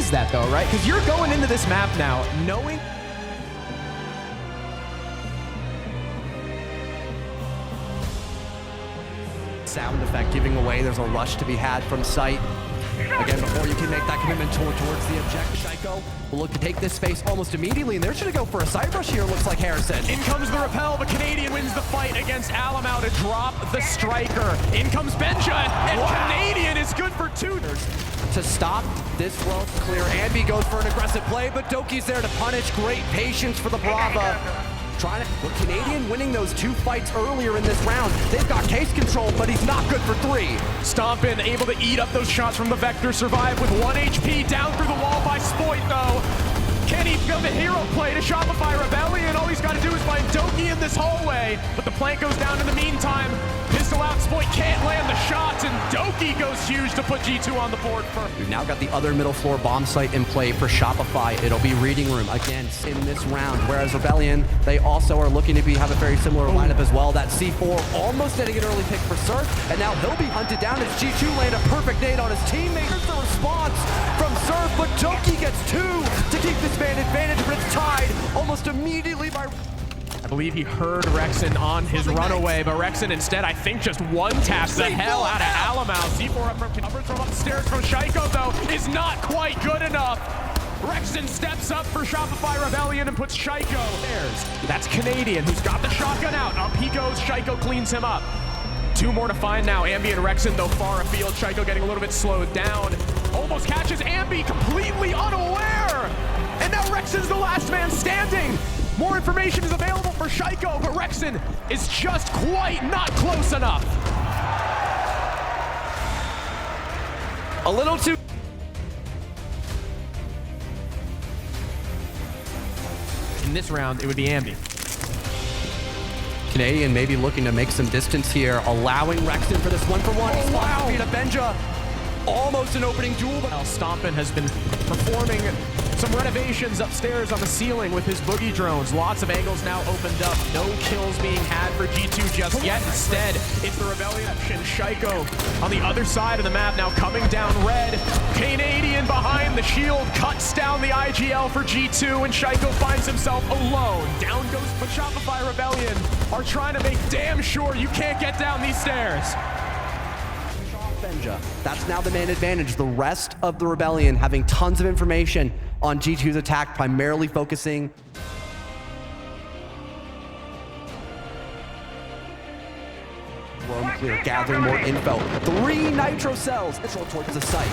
is that though, right? Because you're going into this map now knowing sound effect giving away. There's a rush to be had from sight. Again, before you can make that commitment towards the objective, Shaiko will look to take this space almost immediately, and they're going to go for a side rush here, looks like Harrison. In comes the repel, but Canadian wins the fight against Alamau to drop the striker. In comes Benja, and Canadian is good for 2. To stop this well clear, Ambi goes for an aggressive play, but Doki's there to punish. Great patience for the Brava. Trying to, with Canadian winning those 2 fights earlier in this round, they've got case control, but he's not good for 3. Stompin able to eat up those shots from the Vector, survive with 1 HP, down through the wall by Spoit though. Can he build a hero play to Shopify Rebellion? All he's got to do is find Doki in this hallway, but the plank goes down in the meantime. Pistol out, Spoit can't land the shots, and Doki goes huge to put G2 on the board first. We've now got the other middle floor bomb site in play for Shopify. It'll be reading room again in this round, whereas Rebellion, they also are looking to have a very similar lineup as well. That C4 almost getting an early pick for Surf, and now he'll be hunted down as G2 land a perfect nade on his teammate. Here's the response from Surf, but Doki gets 2 to keep this man advantage, but it's tied almost immediately by... I believe he heard Rexon on his runaway, but Rexon instead, I think, just one-taps the hell out of Alamau. C4 up from upstairs from Shaiko, though, is not quite good enough. Rexon steps up for Shopify Rebellion and puts Shaiko there. That's Canadian, who's got the shotgun out. Up he goes, Shaiko cleans him up. 2 more to find now. Ambi and Rexon, though, far afield. Shaiko getting a little bit slowed down. Almost catches Ambi completely unaware. And now Rexon's the last man standing. More information is available for Shaiko, but Rexon is just quite not close enough. A little too... In this round, it would be Ambi. Canadian maybe looking to make some distance here, allowing Rexon for this 1-for-1. He spots the beat of Benja. Almost an opening duel, but Stompin has been performing some renovations upstairs on the ceiling with his boogie drones. Lots of angles now opened up. No kills being had for G2 just yet. Instead, it's the Rebellion option. Shaiko on the other side of the map now coming down red. Canadian behind the shield cuts down the IGL for G2, and Shaiko finds himself alone. Down goes, but Shopify Rebellion are trying to make damn sure you can't get down these stairs. Benja. That's now the man advantage. The rest of the Rebellion having tons of information on G2's attack, primarily focusing roam clear, gathering more info. 3 nitro cells. It's rolled towards the site.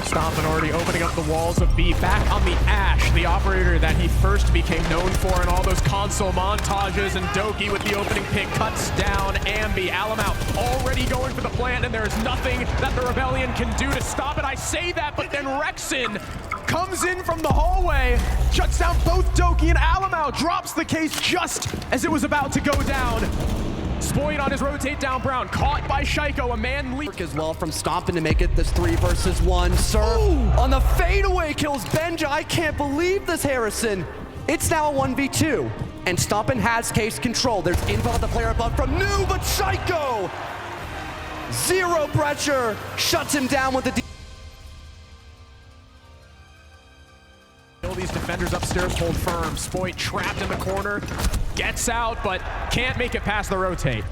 Stompin already opening up the walls of B. Back on the Ash, the operator that he first became known for in all those console montages, and Doki with the opening pick cuts down Ambi. Alamau already going for the plant, and there is nothing that the Rebellion can do to stop it. I say that, but then Rexon comes in from the hallway, shuts down both Doki and Alamau, drops the case just as it was about to go down. Spoit on his rotate down Brown, caught by Shaiko, a man leak as well from Stompin to make it this 3 versus 1. Surf on the fadeaway kills Benja. I can't believe this, Harrison. It's now a 1v2, and Stompin has case control. There's info on the player above from New, but Shaiko, 0 pressure, shuts him down with the these defenders upstairs hold firm. Spoit trapped in the corner, gets out, but can't make it past the rotate.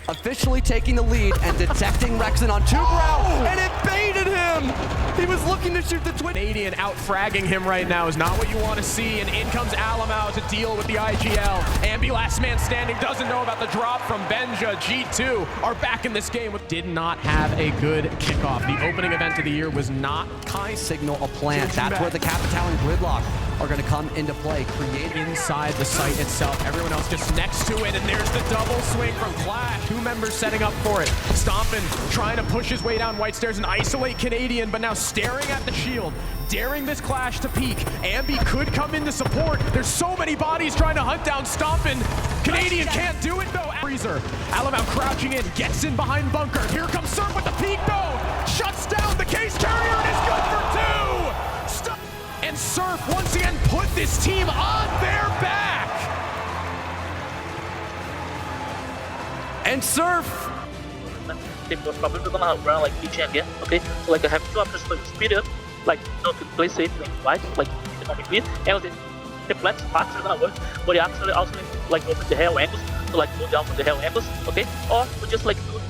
Officially taking the lead and detecting Rexon on 2 Brown, and it baited him! He was looking to shoot the twin. Canadian out fragging him right now is not what you want to see, and in comes Alamau to deal with the IGL. Ambi, last man standing, doesn't know about the drop from Benja. G2 are back in this game. Did not have a good kickoff. The opening event of the year was not Kai signal a plant. That's where the Capital and Gridlock are going to come into play. Create inside the site itself. Everyone else just next to it, and there's the double swing from Clash. 2 members setting up for it. Stompin trying to push his way down White Stairs and isolate Canadian, but now staring at the shield, daring this Clash to peek. Ambi could come in to support. There's so many bodies trying to hunt down Stompin. Canadian can't do it though. Freezer, Alamau crouching in, gets in behind bunker. Here comes Surf with the peek though. Shuts down the case carrier and is good for 2. And Surf once again put this team on their back. And Surf they were probably gonna run like PG again. Okay, so like I have 2 options to speed up, like not to play safe like white, like economic beat, and the flat spots are gonna work, but you actually also need to like open the hell angles, so like go down from the hell angles, okay? Or we just like do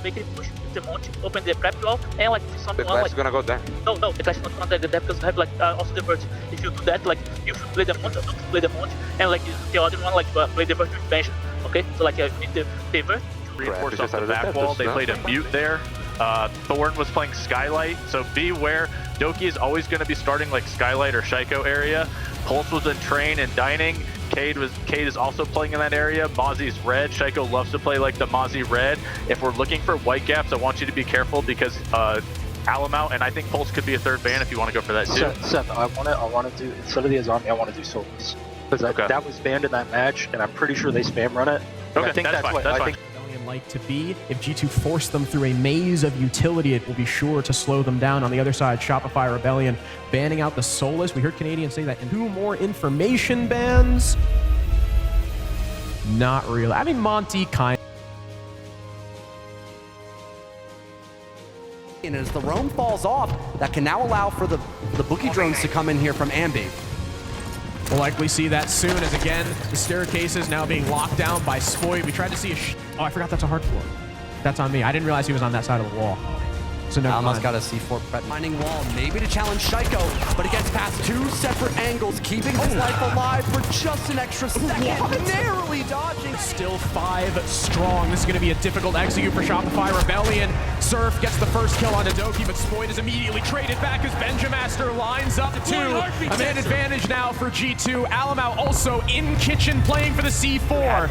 make it push with the monte, open the prep wall, and like something The clash like is gonna go there. no, the clash is not gonna go there because we have like also the vert. If you do that, like you should play the monte, don't play the monte, and like the other one like play the vert with expansion, okay? So like you need the favor. Reinforce off the back wall. They played a mute there. Thorn was playing Skylight, so beware. Doki is always going to be starting like Skylight or Shaiko area. Pulse was in Train and Dining. Cade is also playing in that area. Mozzie's red. Shaiko loves to play like the Mozzie red. If we're looking for white gaps, I want you to be careful because Alamau and I think Pulse could be a third ban if you want to go for that too. Seth, I want to do, instead of the Azami, I want to do Souls. Because that was banned in that match, and I'm pretty sure they spam run it. Okay, I think that's fine. what That's I fine. think. Like to be. If G2 force them through a maze of utility, it will be sure to slow them down. On the other side, Shopify Rebellion banning out the Soulless. We heard Canadian say that. And 2 more information bans. Not real. I mean, Monty kind. And as the roam falls off, that can now allow for the bookie drones to come in here from Ambi. We'll likely see that soon as, again, the staircase is now being locked down by Spoit. We tried to see a oh, I forgot that's a hard floor. That's on me. I didn't realize he was on that side of the wall. So never Almost mind. got a C4 prep. Mining wall, maybe to challenge Shaiko, but it gets past 2 separate angles, keeping his life alive for just an extra second. Narrowly dodging. Still 5 strong. This is going to be a difficult execute for Shopify Rebellion. Surf gets the first kill on Doki, but Spoit is immediately traded back as Benjamaster lines up to 2. A man advantage now for G2. Alamau also in kitchen playing for the C4.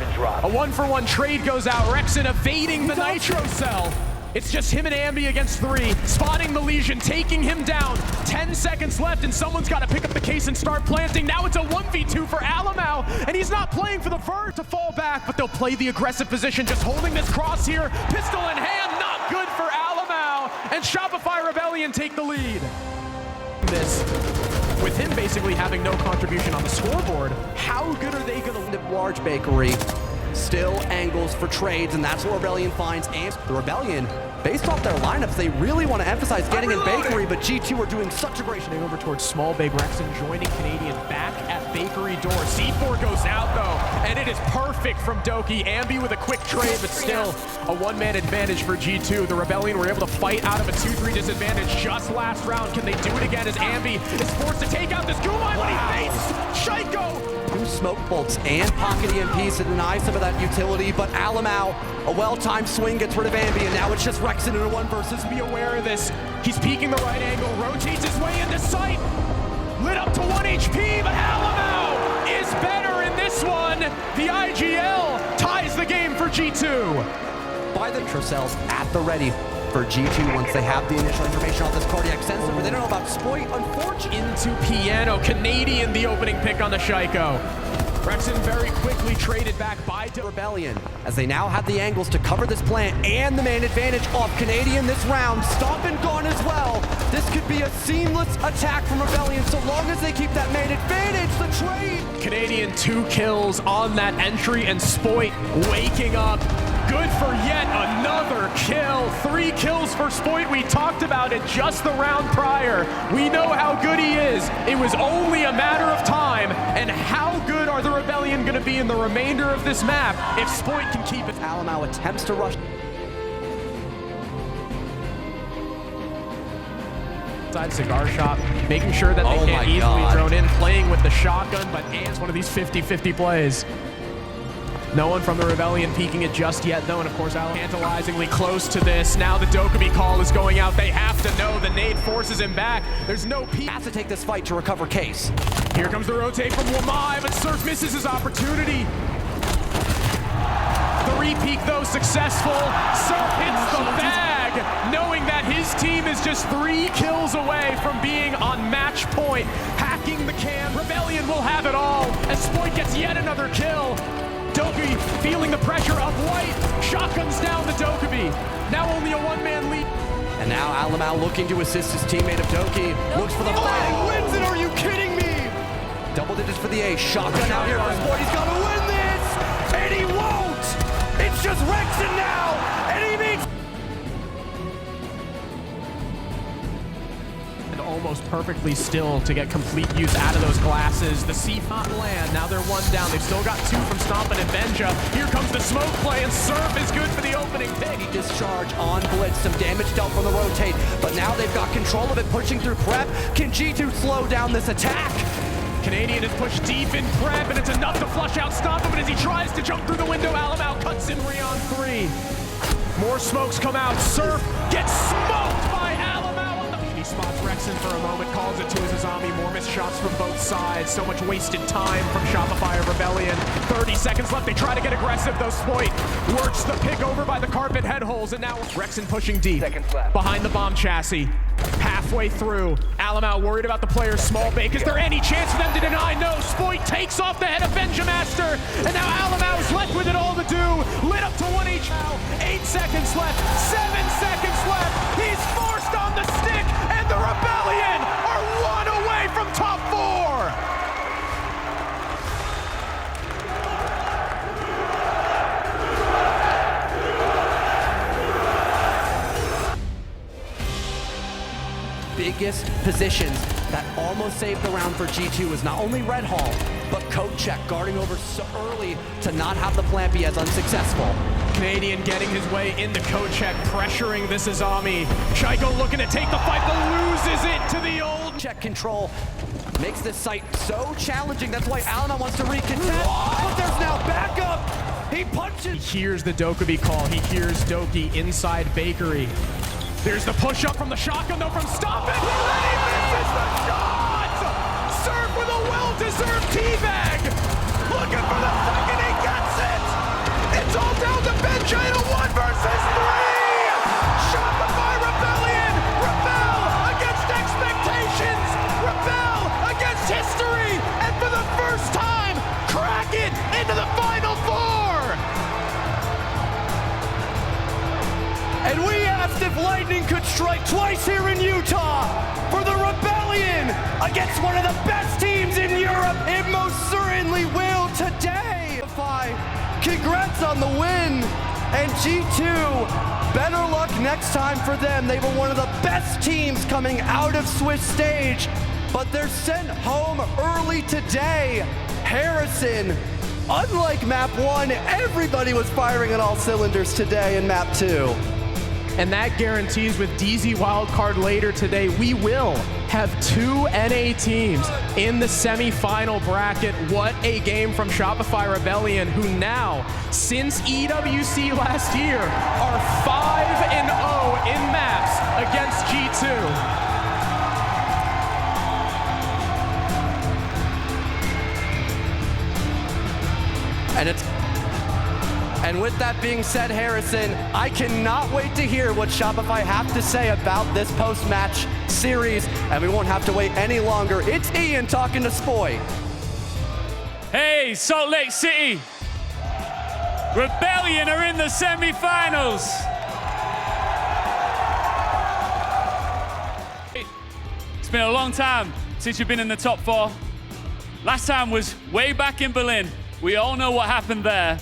A 1-for-1 trade goes out. Rexen evading the Nitro cell. It's just him and Ambi against 3, spotting the Legion, taking him down. 10 seconds left, and someone's got to pick up the case and start planting. Now it's a 1v2 for Alamau, and he's not playing for the Vert to fall back, but they'll play the aggressive position, just holding this cross here. Pistol in hand, not good for Alamau, and Shopify Rebellion take the lead. This, with him basically having no contribution on the scoreboard, how good are they going to The large bakery. Still angles for trades, and that's what Rebellion finds. And the Rebellion, based off their lineups, they really want to emphasize getting in bakery, but G2 are doing such a great over towards Small Big. Rexen joining Canadian back at bakery door. C4 goes out though, and it is perfect from Doki. Ambi with a quick trade, but still a 1-man advantage for G2. The Rebellion were able to fight out of a 2-3 disadvantage just last round. Can they do it again as Ambi is forced to take out this Gumai, but he faints? Shaiko! 2 smoke bolts and pocket EMPs to deny some of that utility, but Alamau, a well-timed swing gets rid of Ambi, and now it's just Rexen in a 1 versus. Be aware of this. He's peeking the right angle, rotates his way into sight. Lit up to 1 HP, but Alamau is better in this one. The IGL ties the game for G2. By the cells at the ready for G2 once they have the initial information on this cardiac sensor, but they don't know about Spoit, unfortunately. Into Piano, Canadian the opening pick on the Shaiko. Rexen very quickly traded back by Rebellion, as they now have the angles to cover this plant and the man advantage off Canadian this round. Stomp and gone as well. This could be a seamless attack from Rebellion so long as they keep that man advantage. The trade. Canadian 2 kills on that entry, and Spoit waking up. Good for yet another kill. 3 kills for Spoit. We talked about it just the round prior. We know how good he is. It was only a matter of time. And how good are the Rebellion going to be in the remainder of this map if Spoit can keep it? Alamau attempts to rush. Inside cigar shop, making sure that they can't easily drone in, playing with the shotgun, but it's one of these 50-50 plays. No one from the Rebellion peeking it just yet, though, and of course, tantalizingly close to this. Now the Dokkaebi call is going out. They have to know the nade forces him back. There's no peek. Has to take this fight to recover case. Here comes the rotate from Wamai, but Surf misses his opportunity. The re-peek, though, successful. Surf hits the bag, knowing that his team is just 3 kills away from being on match point. Hacking the cam. Rebellion will have it all as Spoit gets yet another kill. Dokkaebi feeling the pressure of white, shotguns down the Dokkaebi. Now only a 1-man lead. And now Alamau looking to assist his teammate of Doki. Looks for the flag, wins it, are you kidding me? Double digits for the ace, shotgun out here for Spoit, he's gonna win this! And he won't! It's just Rexen now! And he meets... almost perfectly still to get complete use out of those glasses. The C5 land, now they're one down. They've still got two from Stompin' and Benja. Here comes the smoke play, and Surf is good for the opening pick. Discharge on Blitz, some damage dealt from the rotate, but now they've got control of it, pushing through prep. Can G2 slow down this attack? Canadian is pushed deep in prep, and it's enough to flush out Stompin', but as he tries to jump through the window, Alamau cuts him 3-on-3. More smokes come out. Surf gets smoked by Alamau. He spots Rexen for a moment, calls it to his Azami. More missed shots from both sides. So much wasted time from Shopify Rebellion. 30 seconds left. They try to get aggressive, though. Spoit works the pick over by the carpet head holes, and now Rexen pushing deep behind the bomb chassis. Halfway through, Alamau worried about the player's small bake. Is there any chance for them to deny? No. Spoit takes off the head of Benjamaster, and now Alamau is left with it all to do. Lit up to 1 each now. 8 seconds left. 7 seconds left. He's forced on the stick, and the Rebellion are 1 away from top 4. Biggest positions that almost saved the round for G2 was not only Red Hall, but code check guarding over so early to not have the plant be as unsuccessful. Canadian getting his way into code check, pressuring this Azami. Shaiko looking to take the fight, but loses it to the old Check control makes this site so challenging. That's why Alamau wants to recontest. But there's now backup. He punches. He hears the Dokkaebi call. He hears Doki inside Bakery. There's the push-up from the shotgun, though, from Stompin', and he misses the shot! Surf with a well-deserved teabag! Looking for the second, he gets it! It's all down to Benja in a 1 versus 3! Shopify Rebellion! Rebel against expectations! Rebel against history! And for the first time, crack it into the Final Four! And we asked if lightning could strike twice here in Utah for the Rebellion against one of the best teams in Europe. It most certainly will today. Congrats on the win. And G2, better luck next time for them. They were one of the best teams coming out of Swiss stage, but they're sent home early today. Harrison, unlike map 1, everybody was firing on all cylinders today in map 2. And that guarantees with DZ wildcard later today, we will have 2 NA teams in the semi-final bracket. What a game from Shopify Rebellion, who now, since EWC last year, are 5-0 in maps against G2. And with that being said, Harrison, I cannot wait to hear what Shopify have to say about this post-match series, and we won't have to wait any longer. It's Ian talking to Spoy. Hey, Salt Lake City. Rebellion are in the semi-finals. It's been a long time since you've been in the top 4. Last time was way back in Berlin. We all know what happened there.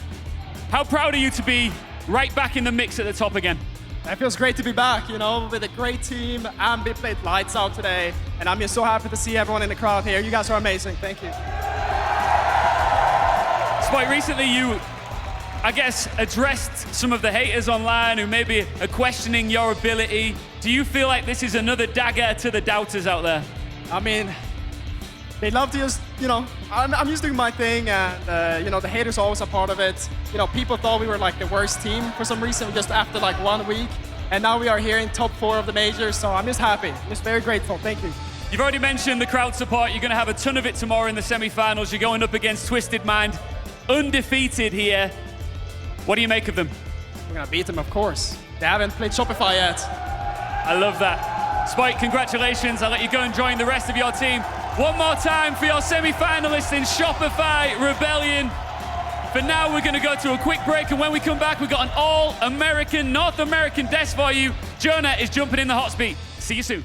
How proud are you to be right back in the mix at the top again? It feels great to be back, you know, with a great team. Ambi played lights out today, and I'm just so happy to see everyone in the crowd here. You guys are amazing. Thank you. Spike, recently you, I guess, addressed some of the haters online who maybe are questioning your ability. Do you feel like this is another dagger to the doubters out there? I mean, they love to just, you know, I'm just doing my thing, and, you know, the haters are always a part of it. You know, people thought we were like the worst team for some reason just after like 1 week. And now we are here in top 4 of the majors, so I'm just happy. I'm just very grateful. Thank you. You've already mentioned the crowd support. You're going to have a ton of it tomorrow in the semi-finals. You're going up against Twisted Mind, undefeated here. What do you make of them? We're going to beat them, of course. They haven't played Shopify yet. I love that. Spike, congratulations. I'll let you go and join the rest of your team. One more time for your semi-finalists in Shopify Rebellion. For now, we're going to go to a quick break, and when we come back, we've got an all-American, North American desk for you. Jonah is jumping in the hot seat. See you soon.